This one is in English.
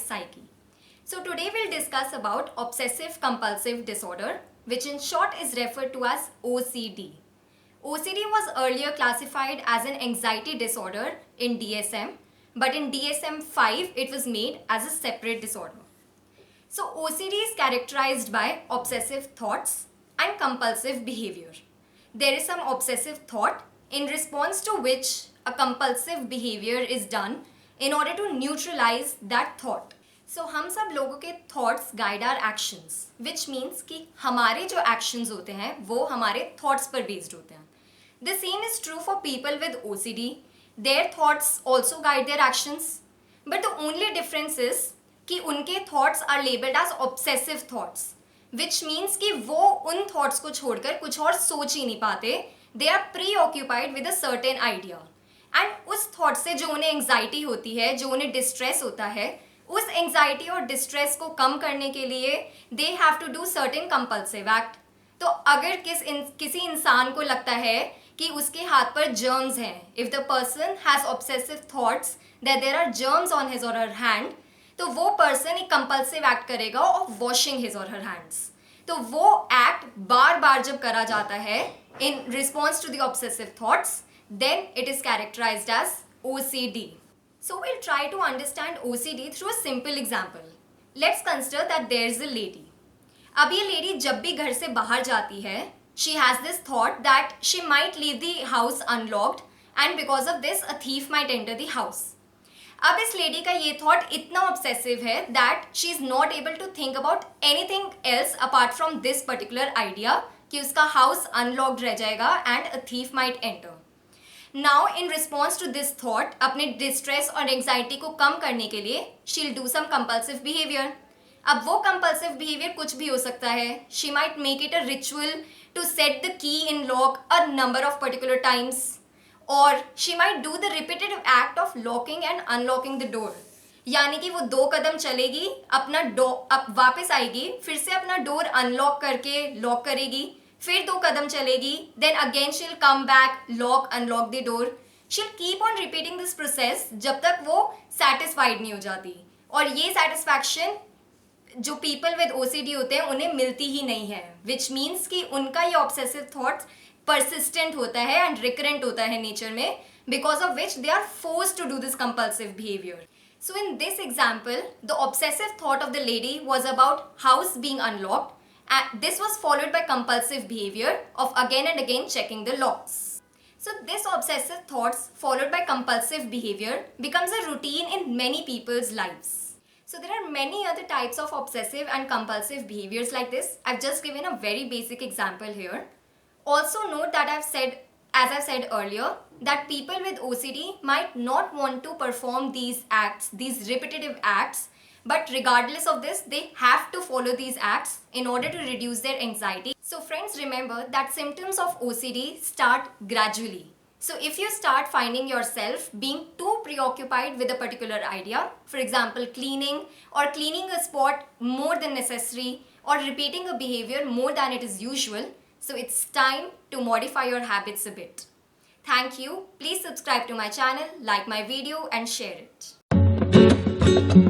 psyche. So today we'll discuss about obsessive compulsive disorder, which in short is referred to as OCD. OCD was earlier classified as an anxiety disorder in DSM, but in DSM-5 it was made as a separate disorder. So OCD is characterized by obsessive thoughts and compulsive behavior. There is some obsessive thought in response to which a compulsive behavior is done in order to neutralize that thought. So हम सब लोगों के thoughts guide our actions, which means कि हमारे जो actions होते हैं वो हमारे thoughts पर based होते हैं. The same is true for people with OCD. Their thoughts also guide their actions, but the only difference is कि उनके thoughts are labeled as obsessive thoughts, which means कि वो उन thoughts को छोड़कर कुछ और सोच ही नहीं पाते. They are preoccupied with a certain idea. And उस thought से जो उन्हें anxiety होती है, जो उन्हें distress होता है, उस anxiety और distress को कम करने के लिए they have to do certain compulsive act. तो अगर किसी इंसान को लगता है कि उसके हाथ पर germs हैं, if the person has obsessive thoughts that there are germs on his or her hand, तो वो पर्सन एक कंपल्सिव एक्ट करेगा ऑफ वॉशिंग हिज और हर हैंड्स. तो वो एक्ट बार बार जब करा जाता है in response to the obsessive thoughts, then it is characterized as OCD. So will try to understand OCD through a simple example. Let's consider that there is a lady. अब ये lady जब भी घर से बाहर जाती है, she has this thought that she might leave the house unlocked and because of this a thief might enter the house. अब इस लेडी का ये थॉट इतना ऑब्सेसिव है that she is not able to think about anything else apart from this particular idea कि उसका house unlocked रह जाएगा and a thief might enter. Now in response to this thought, अपने distress और anxiety को कम करने के लिए she will do some compulsive behaviour. अब वो कंपल्सिव बिहेवियर कुछ भी हो सकता है. She might make it a ritual to set the key in lock a number of particular times, और she might do the repetitive act of locking and unlocking the door. यानी कि वो 2 कदम चलेगी, अपना वापस आएगी, फिर से अपना डोर अनलॉक करके लॉक करेगी, फिर 2 कदम चलेगी, then again she'll come back, lock, unlock the door. She'll keep on repeating this process जब तक वो satisfied नहीं हो जाती. और ये satisfaction जो people with OCD होते हैं उन्हें मिलती ही नहीं है, which means कि उनका ये obsessive thoughts persistent होता है and recurrent होता है नेचर में, because of which they are forced to do this compulsive behavior. So in this example, the obsessive thought of the lady was about house being unlocked, and this was followed by compulsive behavior of again and again checking the locks. So this obsessive thoughts followed by compulsive behavior becomes a routine in many people's lives. So there are many other types of obsessive and compulsive behaviors like this. I've just given a very basic example here. Also note that as I've said earlier, that people with OCD might not want to perform these acts, these repetitive acts, but regardless of this, they have to follow these acts in order to reduce their anxiety. So friends, remember that symptoms of OCD start gradually. So if you start finding yourself being too preoccupied with a particular idea, for example, cleaning or cleaning a spot more than necessary, or repeating a behavior more than it is usual, so it's time to modify your habits a bit. Thank you. Please subscribe to my channel, like my video and share it.